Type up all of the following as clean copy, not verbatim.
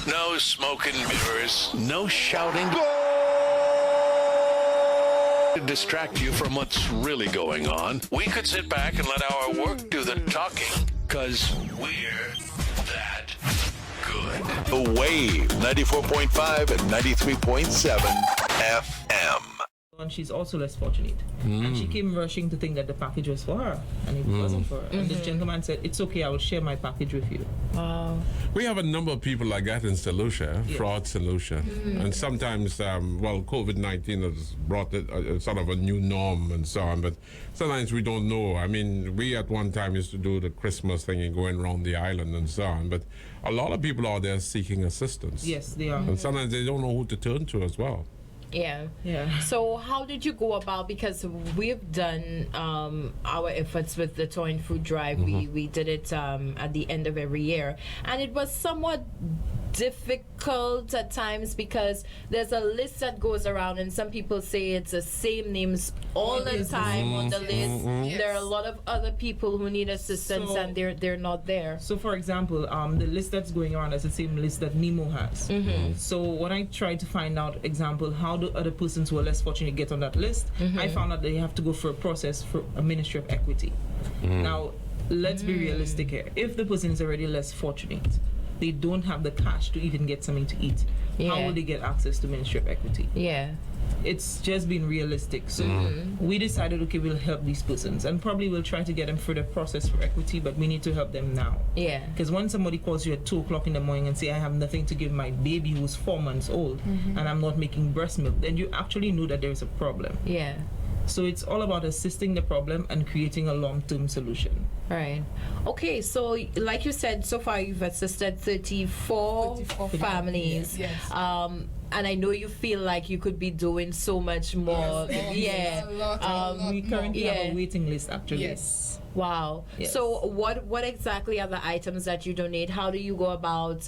No smoke and mirrors. No shouting. To distract you from what's really going on, we could sit back and let our work do the talking, because we're that good. The Wave 94.5 and 93.7 FM. And she's also less fortunate. And she came rushing to think that the package was for her, and it wasn't for her. And this gentleman said, "It's okay, I will share my package with you." Wow. We have a number of people like that in St.Lucia, fraud St.Lucia. And sometimes, COVID-19 has brought sort of a new norm and so on, but sometimes we don't know. I mean, we at one time used to do the Christmas thing and going around the island and so on, but a lot of people out there seeking assistance. Yes, they are. And sometimes they don't know who to turn to as well. Yeah. So how did you go about, because we've done our efforts with the Toy and Food Drive. We did it at the end of every year, and it was somewhat difficult at times because there's a list that goes around, and some people say it's the same names all the time on the list. There are a lot of other people who need assistance, and they're not there. So for example, the list that's going around is the same list that Nemo has. So when I tried to find out, example, how do other persons who are less fortunate get on that list, I found out they have to go for a process for a Ministry of Equity. Now, let's be realistic here. If the person is already less fortunate, they don't have the cash to even get something to eat, how will they get access to Ministry of Equity? It's just being realistic. So we decided, okay, we'll help these persons, and probably we'll try to get them through the process for equity, but we need to help them now. Because when somebody calls you at 2 o'clock in the morning and say, I have nothing to give my baby who's 4 months old, and I'm not making breast milk, then you actually know that there's a problem. So it's all about assisting the problem and creating a long-term solution. Right. Okay, so like you said, so far you've assisted 34 families. And I know you feel like you could be doing so much more. We currently have a waiting list, actually. Wow. So what exactly are the items that you donate? How do you go about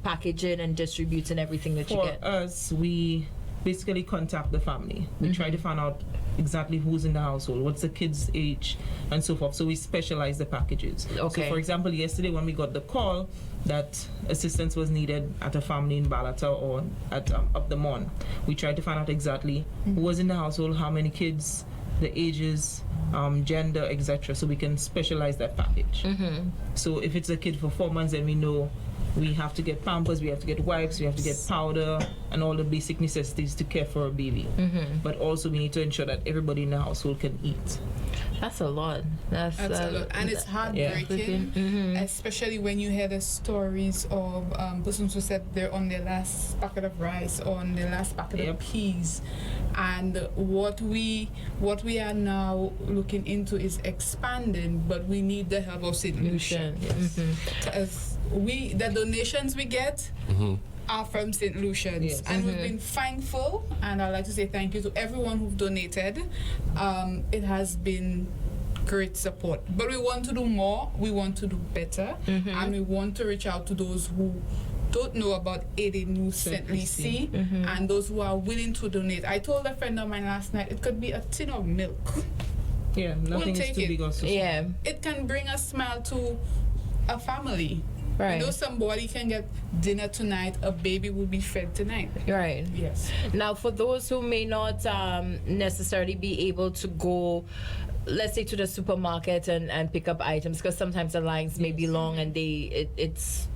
packaging and distributing everything that you get? For us, we basically contact the family. We try to find out exactly who's in the household, what's the kid's age, and so forth. So we specialize the packages. So for example, yesterday when we got the call that assistance was needed at a family in Balata or at Up the Mon, we tried to find out exactly who was in the household, how many kids, the ages, gender, etc. So we can specialize that package. So if it's a kid for 4 months, then we know we have to get pampers, we have to get wipes, we have to get powder, and all the basic necessities to care for a baby. But also we need to ensure that everybody in the household can eat. That's a lot. That's a lot. And it's heartbreaking, especially when you hear the stories of persons who said they're on their last packet of rice or on their last packet of peas. And what we are now looking into is expanding, but we need the help of St.Lucia. Because the donations we get are from St. Lucians, and we've been thankful, and I'd like to say thank you to everyone who've donated. It has been great support, but we want to do more, we want to do better, and we want to reach out to those who don't know about Aidez Nous Ste, and those who are willing to donate. I told a friend of mine last night, it could be a tin of milk. Nothing is too big or so small. It can bring a smile to a family. Right. You know, somebody can get dinner tonight, a baby will be fed tonight. Right. Yes. Now, for those who may not necessarily be able to go, let's say, to the supermarket and pick up items, because sometimes the lines may be long and it's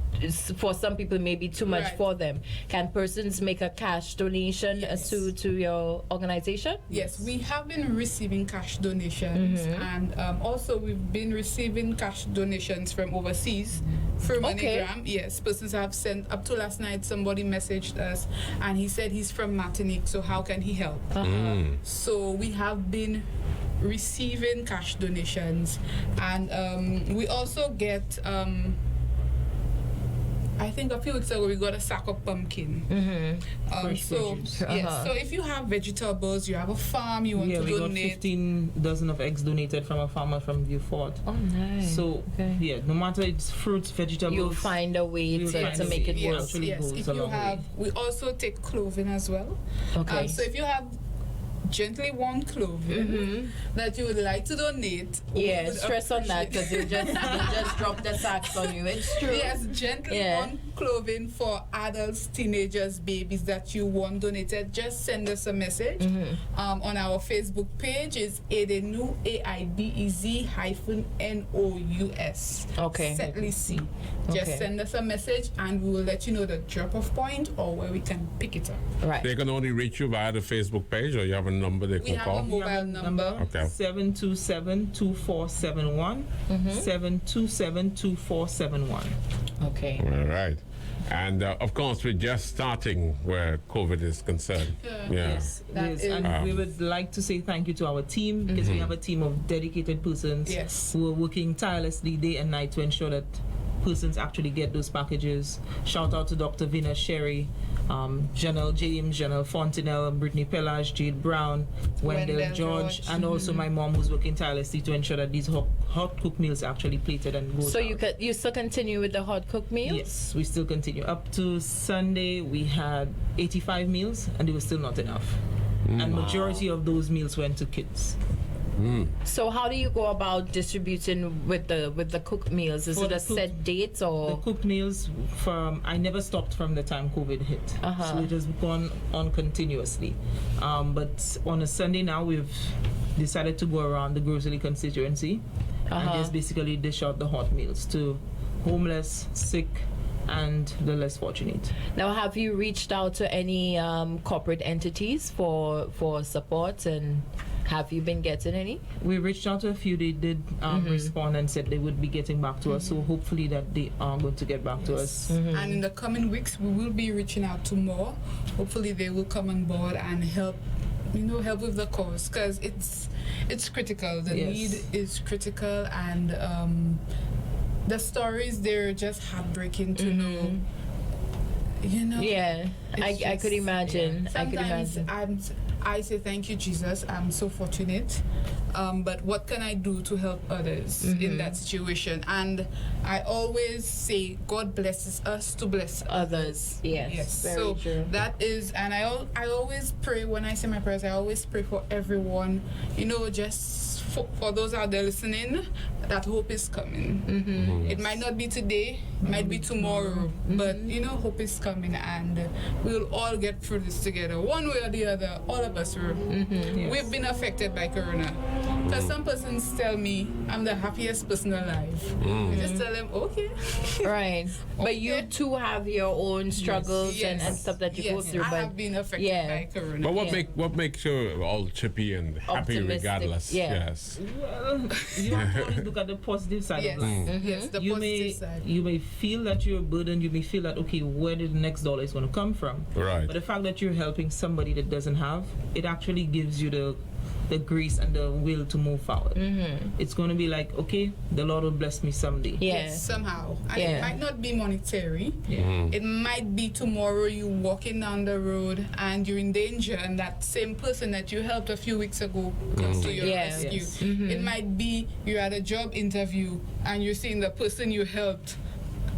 for some people maybe too much for them. Can persons make a cash donation to your organization? Yes, we have been receiving cash donations, and also we've been receiving cash donations from overseas through MoneyGram. Yes, persons have sent. Up to last night, somebody messaged us and he said he's from Martinique, so how can he help? So we have been receiving cash donations, and we also get I think a few weeks ago we got a sack of pumpkin. So if you have vegetables, you have a farm, you want to donate. We got 15 dozen of eggs donated from a farmer from Beaufort. Oh, nice. So no matter it's fruits, vegetables, you'll find a way to make it work. Yes, if you have, we also take clothing as well. So if you have gently worn clothing that you would like to donate. Yeah, stress on that because you just drop the sacks on you. It's true. Yes, gently worn clothing for adults, teenagers, babies that you want donated. Just send us a message on our Facebook page. It's Aidez Nous, AIDEZ-NOUS. Okay. St. Lisi. Just send us a message and we will let you know the drop-off point or where we can pick it up. Right. They can only reach you via the Facebook page, or you have a number they can call? We have a mobile number. Okay. 727-2471. 727-2471. Okay. All right. And of course, we're just starting where COVID is concerned. Yes, and we would like to say thank you to our team because we have a team of dedicated persons who are working tirelessly day and night to ensure that persons actually get those packages. Shout out to Dr. Vina Sherry, Janelle James, Janelle Fontenelle, Brittany Pelage, Jade Brown, Wendell George, and also my mom who's working tirelessly to ensure that these hot cooked meals are actually plated and go So out. you still continue with the hot cooked meals? Yes, we still continue. Up to Sunday, we had 85 meals, and it was still not enough. And majority of those meals went to kids. So how do you go about distributing with the cooked meals? Is it a set date or? The cooked meals I never stopped from the time COVID hit. So it has gone on continuously. But on a Sunday now, we've decided to go around the grocery constituency and just basically dish out the hot meals to homeless, sick, and the less fortunate. Now, have you reached out to any corporate entities for support, and have you been getting any? We reached out to a few. They did respond and said they would be getting back to us. So hopefully that they are going to get back to us. And in the coming weeks, we will be reaching out to more. Hopefully they will come on board and help with the cause, because it's critical. The need is critical, and the stories, they're just heartbreaking to know. Yeah, I could imagine. Sometimes I say thank you, Jesus. I'm so fortunate. But what can I do to help others in that situation? And I always say, God blesses us to bless others. Yes. Very So true. that is, and I always pray when I say my prayers. I always pray for everyone. Just for those out there listening, that hope is coming. It might not be today, it might be tomorrow, but hope is coming, and we'll all get through this together, one way or the other. All of us will. We've been affected by Corona. Because some persons tell me I'm the happiest person alive. I just tell them, okay. Right. But you too have your own struggles and stuff that you go through. I have been affected by Corona. But what makes you all chippy and happy regardless? Yes. Well, you have to always look at the positive side of life. Yes, the positive side. You may feel that you're burdened. You may feel that, okay, where did the next dollar is going to come from? Right. But the fact that you're helping somebody that doesn't have, it actually gives you the grace and the will to move forward. It's going to be like, okay, the Lord will bless me someday. Yes, somehow. And it might not be monetary. It might be tomorrow you walking down the road and you're in danger, and that same person that you helped a few weeks ago comes to your rescue. It might be you're at a job interview and you're seeing the person you helped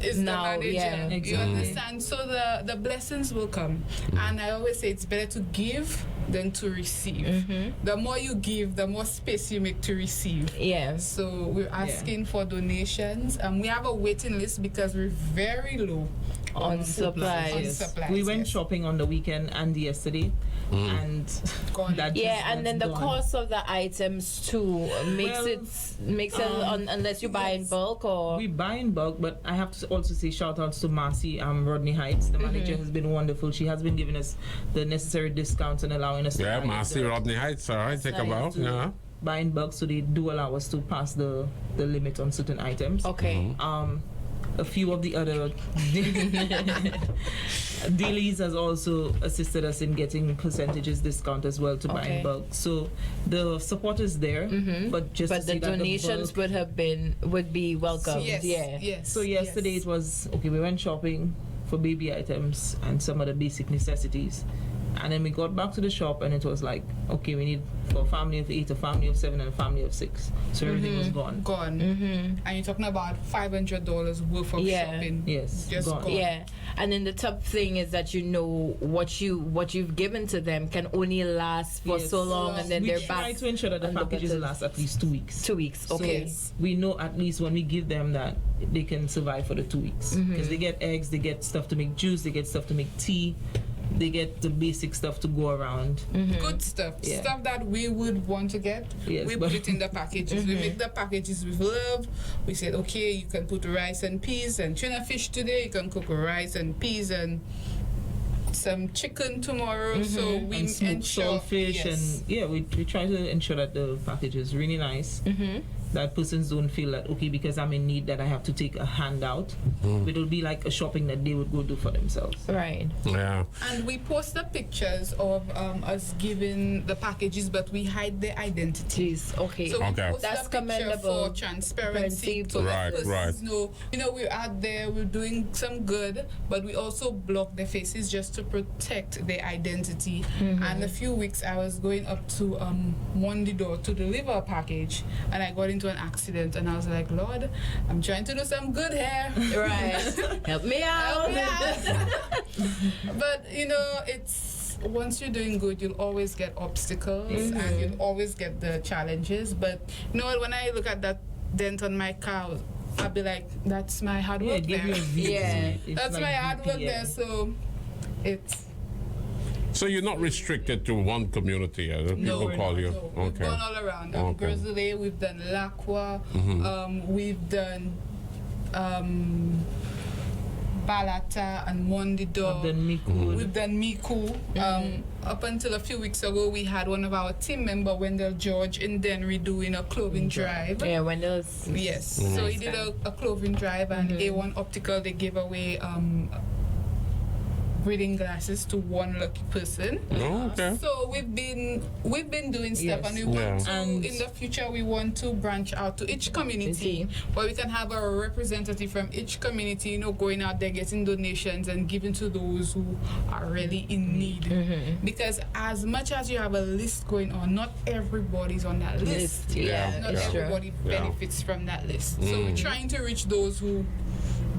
is the manager. You understand? So the blessings will come. And I always say it's better to give than to receive. The more you give, the more space you make to receive. So we're asking for donations. We have a waiting list because we're very low on supplies. We went shopping on the weekend and yesterday, and that and then the cost of the items too makes it unless you buy in bulk, or we buy in bulk. But I have to also say shout outs to Marcy Rodney Heights. The manager has been wonderful. She has been giving us the necessary discounts and allowing us to Marcy Rodney Heights, all right, take about buy in bulk, so they do allow us to pass the limit on certain items. A few of the other dealies has also assisted us in getting percentages discount as well to buy in bulk. So the support is there, but the donations would be welcome. So yesterday it was okay. We went shopping for baby items and some other basic necessities. And then we got back to the shop, and it was like, okay, we need for a family of 8, a family of 7, and a family of 6. So everything was gone. And you're talking about $500 worth of shopping. Yes, just gone. Yeah, and then the tough thing is that what you've given to them can only last for so long, and then they're back. We try to ensure that the packages last at least 2 weeks. 2 weeks, okay. So we know at least when we give them that they can survive for the 2 weeks, because they get eggs, they get stuff to make juice, they get stuff to make tea. They get the basic stuff to go around. Good stuff. Stuff that we would want to get. We put it in the packages. We make the packages with love. We said, okay, you can put rice and peas and tuna fish today. You can cook rice and peas and some chicken tomorrow. So we ensure fish and we try to ensure that the package is really nice. That persons don't feel that, okay, because I'm in need, that I have to take a handout. It'll be like a shopping that they would go do for themselves. Right. Yeah. And we post the pictures of us giving the packages, but we hide their identities. Okay. So we post That's the picture commendable. for transparency. So Right, right. know, we're out there, we're doing some good, but we also block their faces just to protect their identity. And a few weeks I was going up to Mondido to deliver a package, and I got into an accident, and I was like, Lord, I'm trying to do some good here. Right. Help me out. But it's once you're doing good, you'll always get obstacles and you'll always get the challenges. But you know what, when I look at that dent on my car, I'll be like, that's my hard work there. That's like my hard work VPN. there. So it's So you're not restricted to one community. People call you. No. We've Okay. gone all around. Okay. Grizzly, we've done L'Aqua, we've done Balata and Mondido. We've done Miku. Up until a few weeks ago, we had one of our team member, Wendell George, in Denry doing a clothing drive. Yeah, Wendell's. Yes. So he did a clothing drive, and A1 Optical, they gave away reading glasses to one lucky person. Oh, okay. So we've been doing stuff, and we want to, in the future, we want to branch out to each community where we can have a representative from each community, going out there getting donations and giving to those who are really in need. Because as much as you have a list going on, not everybody's on that list. Not everybody benefits from that list. So we're trying to reach those who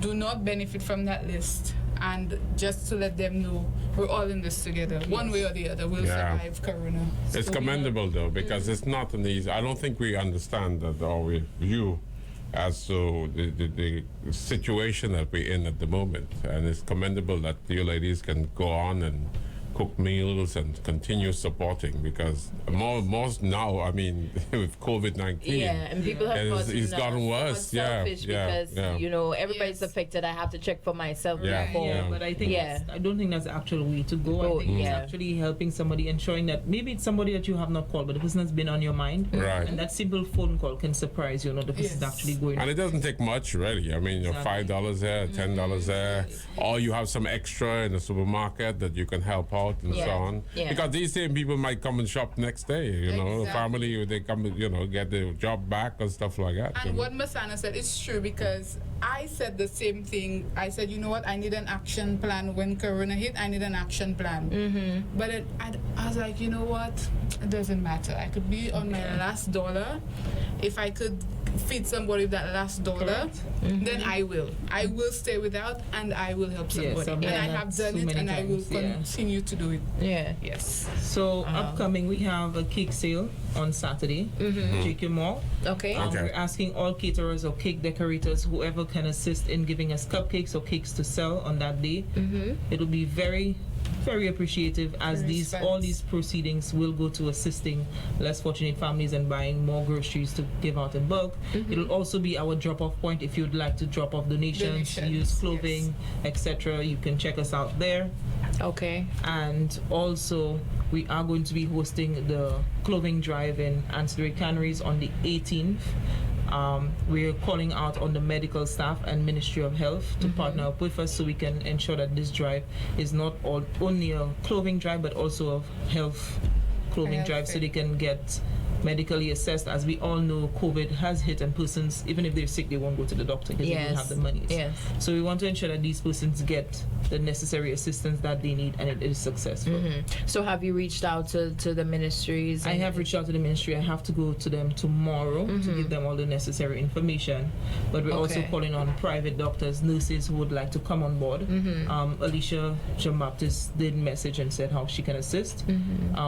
do not benefit from that list, and just to let them know we're all in this together. One way or the other, we'll survive Corona. It's commendable though, because it's not an easy. I don't think we understand that, or we view as to the situation that we're in at the moment, and it's commendable that you ladies can go on and cook meals and continue supporting, because most now, I mean, with COVID-19, and people have it's gotten worse. Because everybody's affected. I have to check for myself. But I think I don't think that's the actual way to go. I think it's actually helping somebody, ensuring that maybe it's somebody that you have not called, but the person has been on your mind, and that simple phone call can surprise you. The person's actually going. And it doesn't take much, really. I mean, $5 there, $10 there, or you have some extra in the supermarket that you can help out and so on. Because these same people might come and shop next day, family, they come, get their job back and stuff like that. And what Masana said is true, because I said the same thing. I said, you know what, I need an action plan. When Corona hit, I need an action plan. But I was like, you know what, it doesn't matter. I could be on my last dollar. If I could feed somebody that last dollar, then I will stay without, and I will help somebody. And I have done it, and I will continue to do it. So upcoming, we have a cake sale on Saturday, JQ Mall. We're asking all caterers or cake decorators, whoever can assist in giving us cupcakes or cakes to sell on that day. It'll be very, very appreciative, as all these proceedings will go to assisting less fortunate families and buying more groceries to give out in bulk. It'll also be our drop-off point. If you'd like to drop off donations, use clothing, etc., you can check us out there. And also, we are going to be hosting the clothing drive in Ancillary Canneries on the 18th. We're calling out on the medical staff and Ministry of Health to partner up with us, so we can ensure that this drive is not only a clothing drive, but also a health clothing drive, so they can get medically assessed. As we all know, COVID has hit, and persons, even if they're sick, they won't go to the doctor because they don't have the money. Yes. So we want to ensure that these persons get the necessary assistance that they need, and it is successful. So have you reached out to the ministries? I have reached out to the ministry. I have to go to them tomorrow to give them all the necessary information. But we're also calling on private doctors, nurses who would like to come on board. Alicia Jean-Baptiste did message and said how she can assist.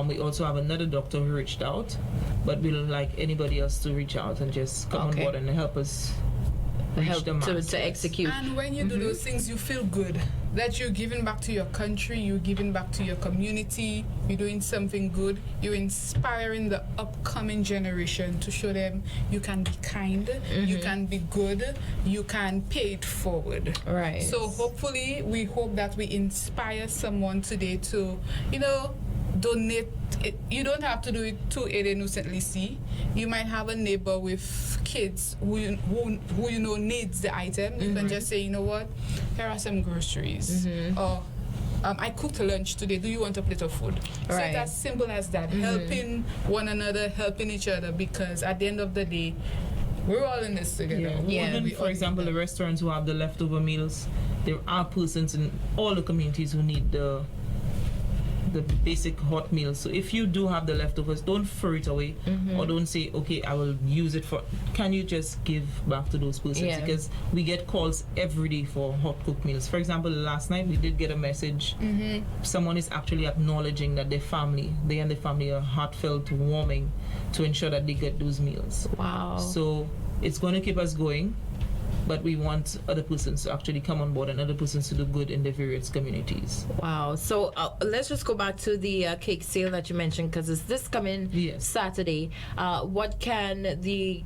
We also have another doctor who reached out, but we'd like anybody else to reach out and just come on board and help us reach the masses. to execute. And when you do those things, you feel good that you're giving back to your country, you're giving back to your community, you're doing something good, you're inspiring the upcoming generation to show them you can be kind, you can be good, you can pay it forward. Right. So hopefully, we hope that we inspire someone today to, donate. You don't have to do it to Aidez Nous Ste Lisi. You might have a neighbor with kids who you know needs the item. You can just say, you know what, here are some groceries. Or I cooked lunch today. Do you want a plate of food? So it's as simple as that. Helping one another, helping each other, because at the end of the day, we're all in this together. Even, for example, the restaurants who have the leftover meals, there are persons in all the communities who need the basic hot meals. So if you do have the leftovers, don't throw it away or don't say, okay, I will use it for. Can you just give back to those persons? Because we get calls every day for hot cooked meals. For example, last night we did get a message. Someone is actually acknowledging that they and their family are heartfelt warming to ensure that they get those meals. Wow. So it's going to keep us going, but we want other persons to actually come on board and other persons to do good in the various communities. Wow. So let's just go back to the cake sale that you mentioned, because it's this coming Saturday. What can the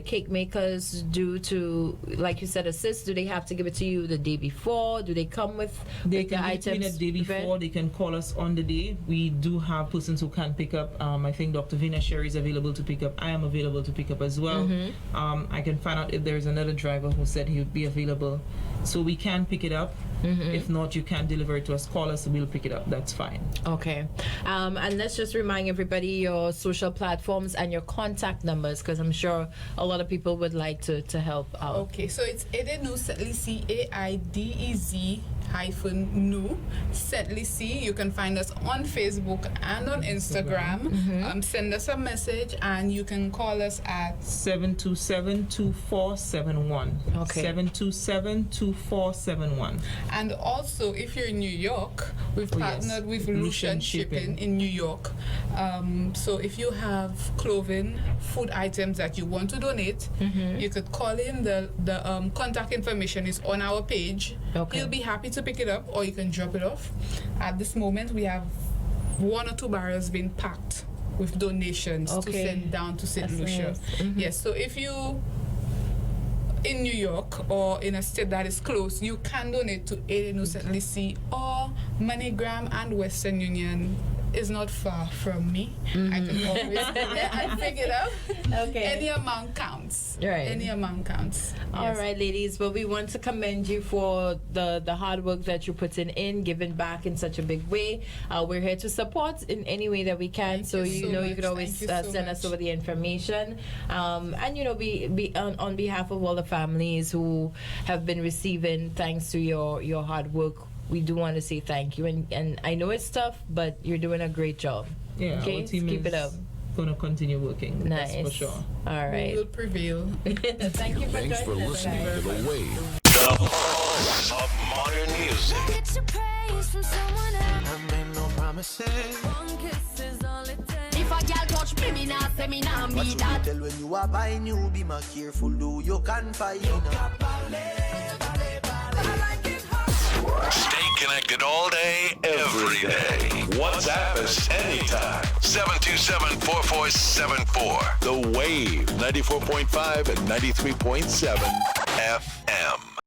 cake makers do to, like you said, assist? Do they have to give it to you the day before? Do they come with the items? The day before. They can call us on the day. We do have persons who can pick up. I think Dr. Vina Sherry is available to pick up. I am available to pick up as well. I can find out if there is another driver who said he would be available, so we can pick it up. If not, you can deliver it to us. Call us, we'll pick it up. That's fine. Okay. And let's just remind everybody your social platforms and your contact numbers, because I'm sure a lot of people would like to help out. Okay, so it's Aidez Nous Ste Lisi, AIDEZ -nous Ste Lisi. You can find us on Facebook and on Instagram. Send us a message, and you can call us at 727-2471. Okay. 727-2471. And also, if you're in New York, we've partnered with Lucian Shipping in New York. So if you have clothing, food items that you want to donate, you could call in. The contact information is on our page. He'll be happy to pick it up, or you can drop it off. At this moment, we have 1 or 2 barrels being packed with donations to send down to St. Lucia. Yes, so if you in New York or in a state that is close, you can donate to Aidez Nous Ste Lisi or MoneyGram and Western Union. Is not far from me. I can always go there and pick it up. Any amount counts. Any amount counts. All right, ladies. Well, we want to commend you for the hard work that you're putting in, giving back in such a big way. We're here to support in any way that we can. So you could always send us over the information. And be on behalf of all the families who have been receiving, thanks to your hard work, we do want to say thank you. And I know it's tough, but you're doing a great job. Yeah, okay, our team keep it up. Gonna continue working. Nice. That's for sure. All right. We will prevail. Thank you for Thanks for joining us, listening guys. to The Wave. The home of modern music. Get your praise from someone else. I made no promises. One kiss is all it takes. If a girl touch me, me nah say me nah What be you that. tell when you are buying you, be more careful, do you can find Stay connected all day, every day. WhatsApp us anytime. 727-4474. The Wave, 94.5 and 93.7.